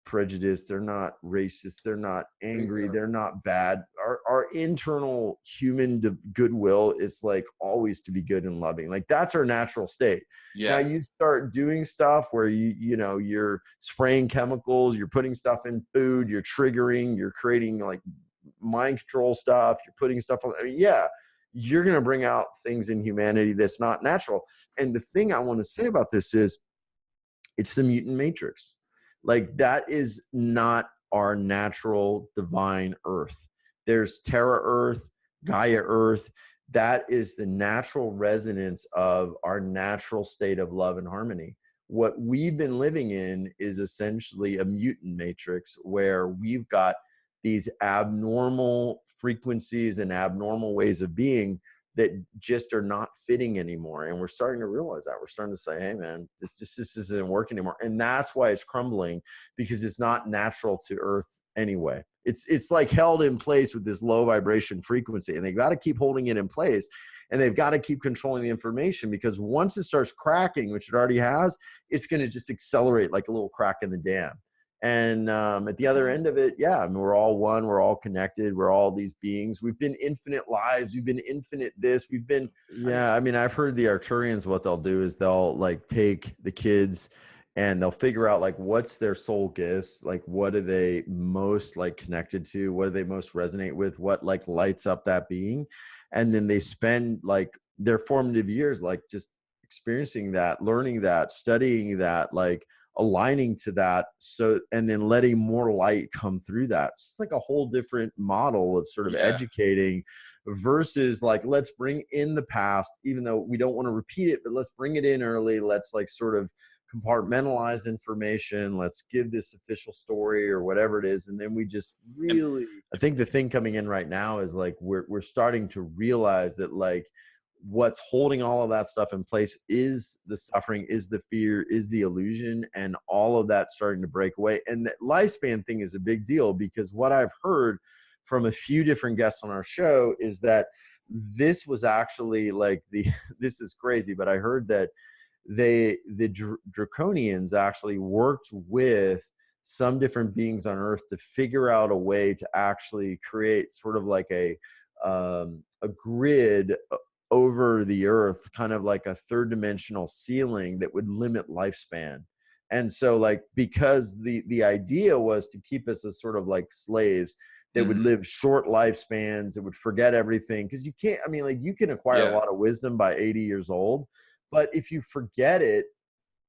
prejudiced. They're not racist. They're not angry. They're not bad. Our internal human goodwill is like always to be good and loving. Like, that's our natural state. Now you start doing stuff where you're spraying chemicals, you're putting stuff in food, you're triggering, you're creating like mind control stuff, you're putting stuff on. I mean, you're going to bring out things in humanity that's not natural. And the thing I want to say about this is, it's the mutant matrix. Like, that is not our natural divine earth. There's Terra Earth, Gaia Earth. that is the natural resonance of our natural state of love and harmony. What we've been living in is essentially a mutant matrix where we've got these abnormal frequencies and abnormal ways of being that just are not fitting anymore. And we're starting to realize that. We're starting to say, hey man, this isn't working anymore. And that's why it's crumbling, because it's not natural to Earth anyway. It's like held in place with this low vibration frequency, and they've got to keep holding it in place, and they've got to keep controlling the information, because once it starts cracking, which it already has, it's going to just accelerate like a little crack in the dam. And at the other end of it, yeah, I mean, we're all one, we're all connected, we're all these beings. We've been infinite lives, we've been infinite this, we've been, yeah, I mean, I've heard the Arcturians, what they'll do is they'll like take the kids and they'll figure out like what's their soul gifts, like what are they most like connected to, what do they most resonate with, what like lights up that being. And then they spend like their formative years like just experiencing that, learning that, studying that, like aligning to that, so, and then letting more light come through that. It's like a whole different model of sort of educating, versus like, let's bring in the past, even though we don't want to repeat it, but let's bring it in early. Let's like sort of compartmentalize information. Let's give this official story or whatever it is. And then we just really, I think the thing coming in right now is like, we're starting to realize that like, what's holding all of that stuff in place is the suffering, is the fear, is the illusion, and all of that starting to break away. And the lifespan thing is a big deal, because what I've heard from a few different guests on our show is that this was actually like this is crazy, but I heard that the draconians actually worked with some different beings on Earth to figure out a way to actually create sort of like a grid over the Earth, kind of like a third dimensional ceiling that would limit lifespan. And so like, because the idea was to keep us as sort of like slaves that would live short lifespans, that would forget everything. Because you can't, I mean, like you can acquire a lot of wisdom by 80 years old, but if you forget it,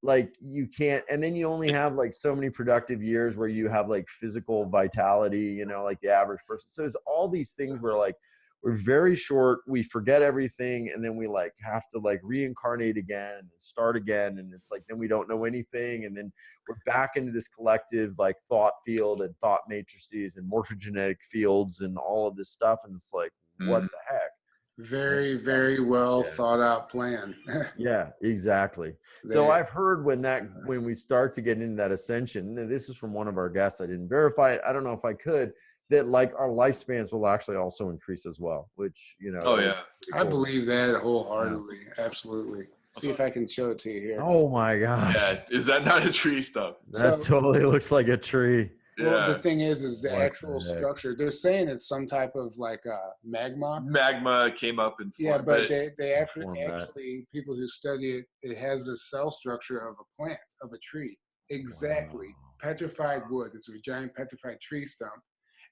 like you can't, and then you only have like so many productive years where you have like physical vitality, you know, like the average person. So there's all these things where like, we're very short, we forget everything, and then we like have to like reincarnate again and start again, and it's like then we don't know anything, and then we're back into this collective like thought field and thought matrices and morphogenetic fields and all of this stuff, and it's like what the heck. Very, very well thought out plan. Yeah, exactly. So I've heard when we start to get into that ascension, and this is from one of our guests, I didn't verify it, I don't know if I could, that like our lifespans will actually also increase as well, which, you know. Oh yeah. I believe that wholeheartedly. Yeah. Absolutely. See if I can show it to you here. Oh my gosh. Yeah. Is that not a tree stump? That totally looks like a tree. Well, the thing is the actual structure. They're saying it's some type of like magma. Magma came up and formed. Yeah, but they actually people who study it, it has the cell structure of a plant, of a tree. Exactly. Wow. Petrified wood. It's a giant petrified tree stump.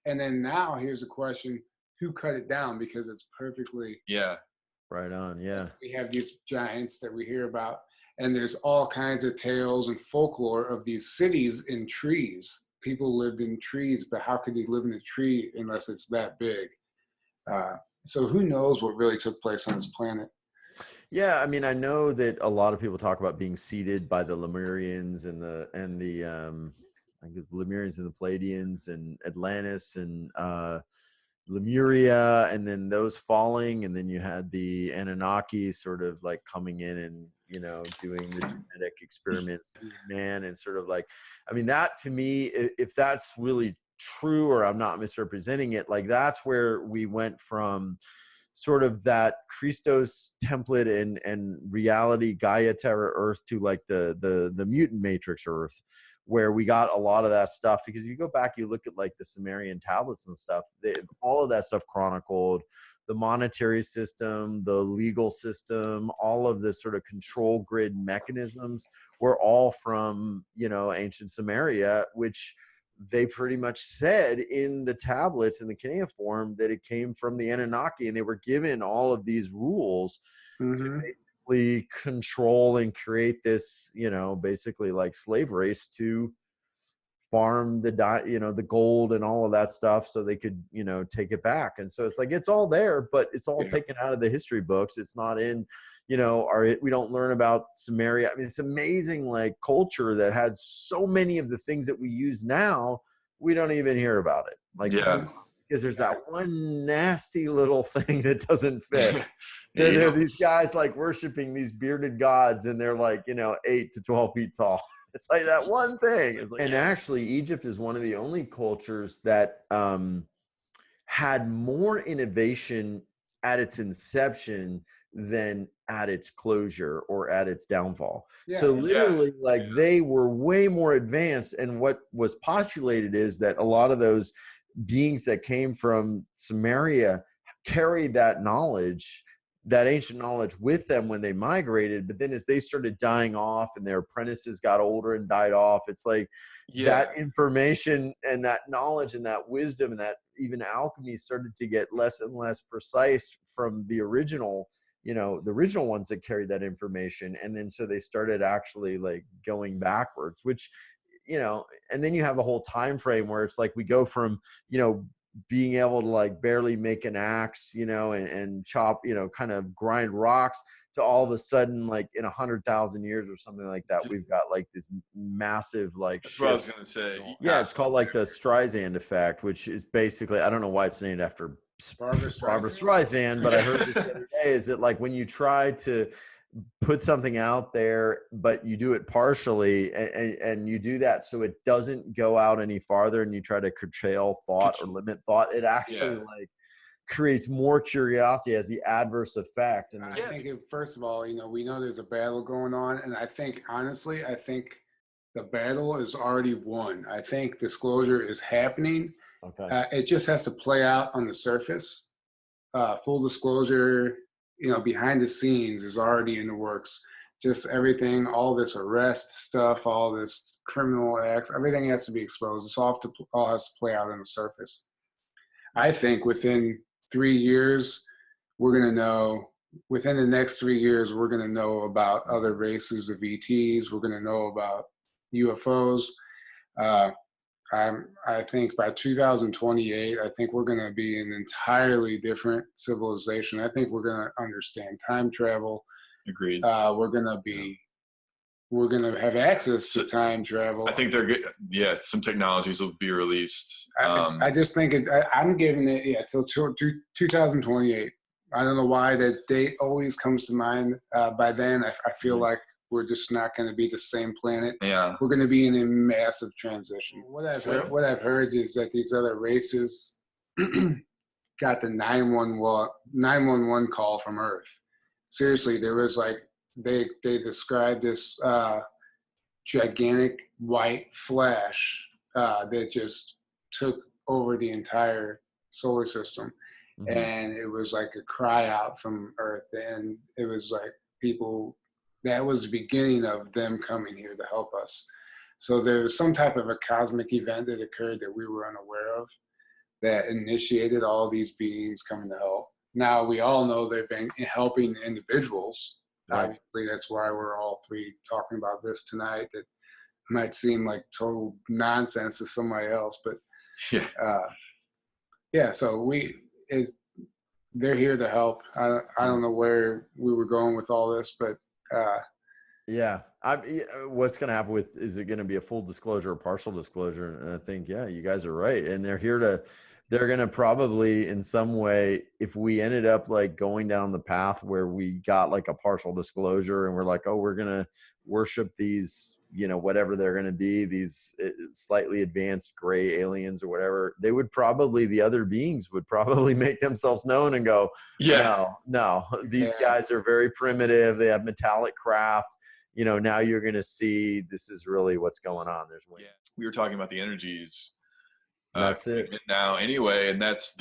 And then now here's the question, who cut it down? Because it's perfectly. Yeah. Right on. Yeah. We have these giants that we hear about, and there's all kinds of tales and folklore of these cities in trees. People lived in trees, but how could they live in a tree unless it's that big? So who knows what really took place on this planet? Yeah, I mean, I know that a lot of people talk about being seeded by the Lemurians and the I guess Lemurians and the Pleiadians and Atlantis and Lemuria, and then those falling, and then you had the Anunnaki sort of like coming in and, you know, doing the genetic experiments to man, and sort of like, I mean, that to me, if that's really true or I'm not misrepresenting it, like that's where we went from sort of that Christos template and reality Gaia Terra Earth to like the mutant matrix Earth, where we got a lot of that stuff. Because if you go back, you look at like the Sumerian tablets and stuff, all of that stuff chronicled the monetary system, the legal system, all of the sort of control grid mechanisms were all from, you know, ancient Sumeria, which they pretty much said in the tablets in the cuneiform that it came from the Anunnaki, and they were given all of these rules to basically control and create this, you know, basically like slave race to farm the gold and all of that stuff so they could, take it back. And so it's like, it's all there, but it's all taken out of the history books. It's not in, we don't learn about Samaria. I mean, it's amazing, like, culture that had so many of the things that we use now. We don't even hear about it. Like, because there's that one nasty little thing that doesn't fit. There are these guys like worshiping these bearded gods, and they're like, 8 to 12 feet tall. It's like that one thing. It's like, and actually, Egypt is one of the only cultures that had more innovation at its inception than at its closure or at its downfall. So literally, they were way more advanced. And what was postulated is that a lot of those beings that came from Samaria carried that knowledge, that ancient knowledge, with them when they migrated. But then as they started dying off and their apprentices got older and died off, it's like that information and that knowledge and that wisdom and that even alchemy started to get less and less precise from the original, the original ones that carried that information. And then so they started actually like going backwards, which, and then you have the whole time frame where it's like we go from, being able to like barely make an axe, and chop, kind of grind rocks, to all of a sudden, like in 100,000 years or something like that, we've got like this massive like That's shift. what I was gonna say. Yeah, it's called like the Streisand effect, which is basically, I don't know why it's named after Barbara Streisand, but I heard this the other day, is that like when you try to put something out there, but you do it partially, and you do that so it doesn't go out any farther, and you try to curtail thought or limit thought, it actually like creates more curiosity as the adverse effect. And I think first of all, we know there's a battle going on, and I think honestly, the battle is already won. I think disclosure is happening. Okay. It just has to play out on the surface. Full disclosure, behind the scenes is already in the works. Just everything, all this arrest stuff, all this criminal acts, everything has to be exposed. It's all has to play out on the surface. I think within 3 years, we're going to know, within the next 3 years, we're going to know about other races of ETs. We're going to know about UFOs. I think by 2028, I think we're going to be an entirely different civilization. I think we're going to understand time travel. Agreed. We're going to have access to time travel. I think some technologies will be released. I just think I'm giving it till 2028. I don't know why that date always comes to mind. By then, I feel like we're just not going to be the same planet. Yeah. We're going to be in a massive transition. What I've heard is that these other races got the 911 call from Earth. Seriously, there was like, they described this gigantic white flash that just took over the entire solar system. Mm-hmm. And it was like a cry out from Earth. And it was like that was the beginning of them coming here to help us. So there was some type of a cosmic event that occurred that we were unaware of that initiated all these beings coming to help. Now, we all know they've been helping individuals. Right. Obviously, that's why we're all three talking about this tonight. That might seem like total nonsense to somebody else, but so they're here to help. I don't know where we were going with all this, but what's going to happen is it going to be a full disclosure or partial disclosure? And I think, you guys are right. And they're going to probably in some way, if we ended up like going down the path where we got like a partial disclosure and we're like, oh, we're going to worship these, whatever they're going to be, these slightly advanced gray aliens or whatever, the other beings would probably make themselves known and go, no, these guys are very primitive. They have metallic craft. Now you're going to see this is really what's going on. We were talking about the energies. That's it now anyway. And that's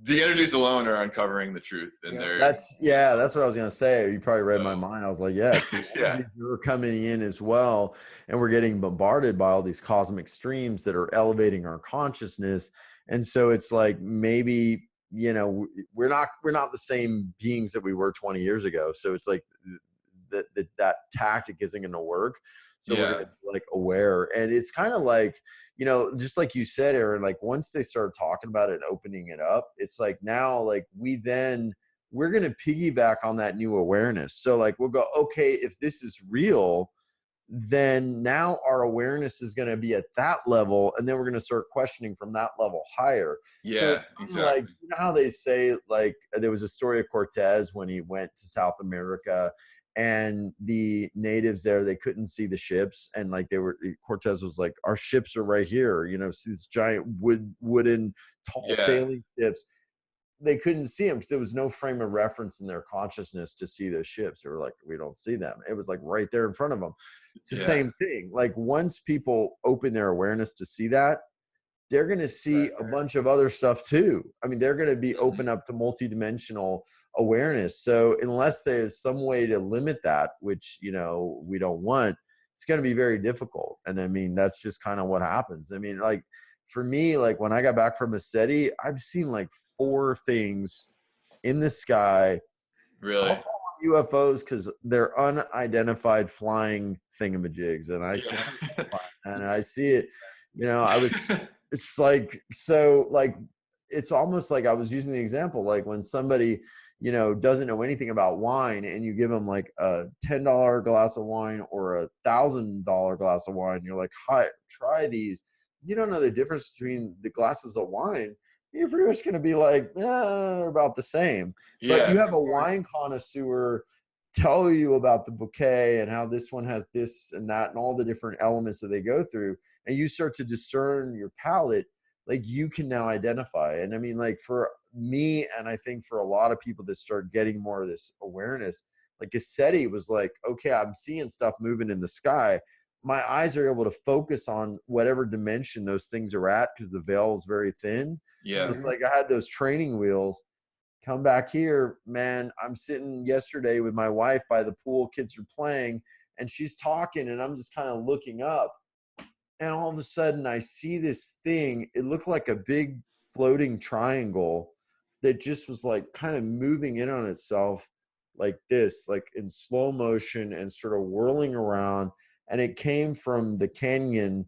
the energies alone are uncovering the truth. And that's what I was going to say. You probably read my mind. I was like, we're coming in as well. And we're getting bombarded by all these cosmic streams that are elevating our consciousness. And so it's like, maybe, we're not the same beings that we were 20 years ago. So it's like that tactic isn't going to work. So we're going to be like aware. And it's kind of like, you know, just like you said, Aaron, like once they start talking about it and opening it up, it's like now, like we're going to piggyback on that new awareness. So like we'll go, okay, if this is real, then now our awareness is going to be at that level, and then we're going to start questioning from that level higher. Yeah, so it's exactly. like, you know how they say, like there was a story of Cortez when he went to South America, and the natives there, they couldn't see the ships, and like Cortez was like, our ships are right here, you know, see these giant wooden tall sailing ships. They couldn't see them because there was no frame of reference in their consciousness to see those ships. They were like, we don't see them. It was like right there in front of them. It's the same thing. Like once people open their awareness to see that, they're going to see a bunch of other stuff too. I mean, they're going to be open up to multidimensional awareness. So unless there's some way to limit that, which, you know, we don't want, it's going to be very difficult. And I mean, that's just kind of what happens. I mean, like for me, like when I got back from Assert, I've seen like 4 things in the sky. Really? I'll call them UFOs because they're unidentified flying thingamajigs, and and I see it. You know, it's like, so like it's almost like I was using the example, like when somebody, you know, doesn't know anything about wine, and you give them like a $10 glass of wine or a $1,000 glass of wine, you're like, hi, try these. You don't know the difference between the glasses of wine. You're pretty much going to be like, they're about the same. But you have a wine connoisseur tell you about the bouquet and how this one has this and that and all the different elements that they go through, and you start to discern your palate, like you can now identify. And I mean, like for me, and I think for a lot of people that start getting more of this awareness, like Assert was like, okay, I'm seeing stuff moving in the sky. My eyes are able to focus on whatever dimension those things are at because the veil is very thin. Yeah. So it's like I had those training wheels. Come back here, man. I'm sitting yesterday with my wife by the pool. Kids are playing, and she's talking, and I'm just kind of looking up. And all of a sudden, I see this thing. It looked like a big floating triangle that just was like kind of moving in on itself like this, like in slow motion and sort of whirling around. And it came from the canyon,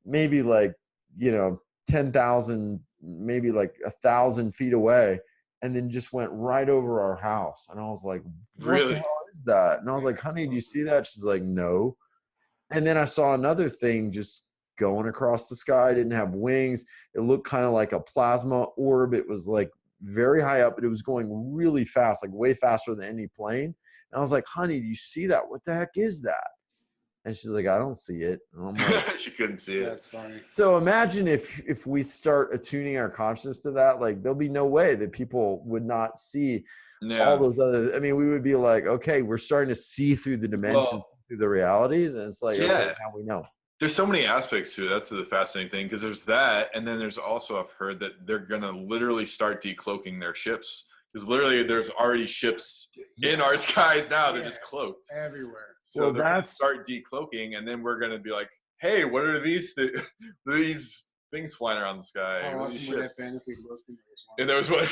maybe like, you know, 10,000, maybe like 1,000 feet away, and then just went right over our house. And I was like, what the hell is that? And I was like, honey, do you see that? She's like, no. And then I saw another thing just going across the sky. It didn't have wings. It looked kind of like a plasma orb. It was like very high up, but it was going really fast, like way faster than any plane. And I was like, honey, do you see that? What the heck is that? And she's like, I don't see it. And I'm like, she couldn't see it. That's funny. So imagine if we start attuning our consciousness to that, like there'll be no way that people would not see all those other, I mean, we would be like, okay, we're starting to see through the dimensions, through the realities. And it's like, okay, now we know. There's so many aspects to it. That's the fascinating thing, because there's that, and then there's also, I've heard that they're going to literally start decloaking their ships. Because literally there's already ships in our skies now. They're just cloaked everywhere. So they're going to start decloaking, and then we're going to be like, hey, what are these things flying around the sky? How awesome would that been if we looked into this one? And there was one.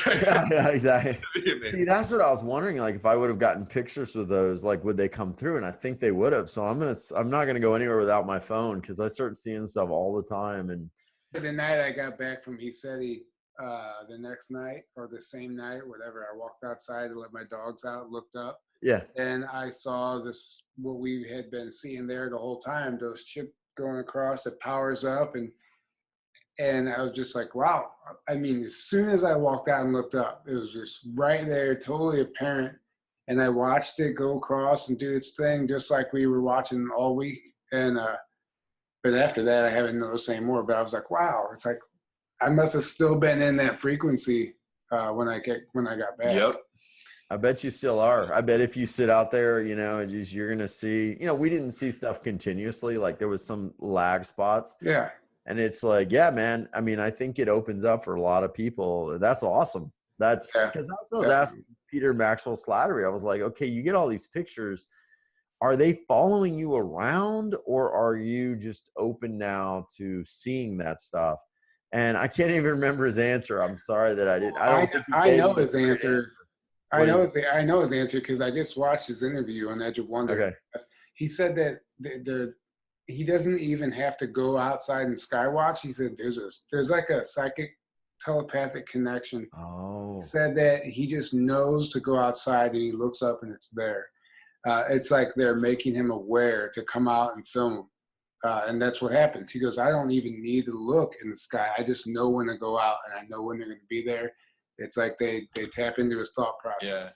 Yeah, exactly. See, that's what I was wondering. Like, if I would have gotten pictures with those, like, would they come through? And I think they would have. So I'm not gonna go anywhere without my phone, because I start seeing stuff all the time. And the night I got back from Assert, the next night or the same night, whatever, I walked outside to let my dogs out, looked up. Yeah. And I saw this, what we had been seeing there the whole time, those ships going across, it powers up, and I was just like, wow. I mean, as soon as I walked out and looked up, it was just right there, totally apparent. And I watched it go across and do its thing, just like we were watching all week. And but after that, I haven't noticed anymore. But I was like, wow, it's like I must have still been in that frequency when I got back. Yep. I bet you still are. I bet if you sit out there, you know, you're going to see, you know, we didn't see stuff continuously. Like there was some lag spots. Yeah. And it's like, yeah, man. I mean, I think it opens up for a lot of people. That's awesome. That's because I was asking Peter Maxwell Slattery. I was like, okay, you get all these pictures. Are they following you around, or are you just open now to seeing that stuff? And I can't even remember his answer. I'm sorry that I didn't. I know his answer. I know his answer because I just watched his interview on Edge of Wonder. Okay. He said that he doesn't even have to go outside and skywatch. He said there's like a psychic telepathic connection. Oh. He said that he just knows to go outside and he looks up and it's there. It's like they're making him aware to come out and film. And that's what happens. He goes, I don't even need to look in the sky. I just know when to go out and I know when they're going to be there. It's like they tap into his thought process. Yeah.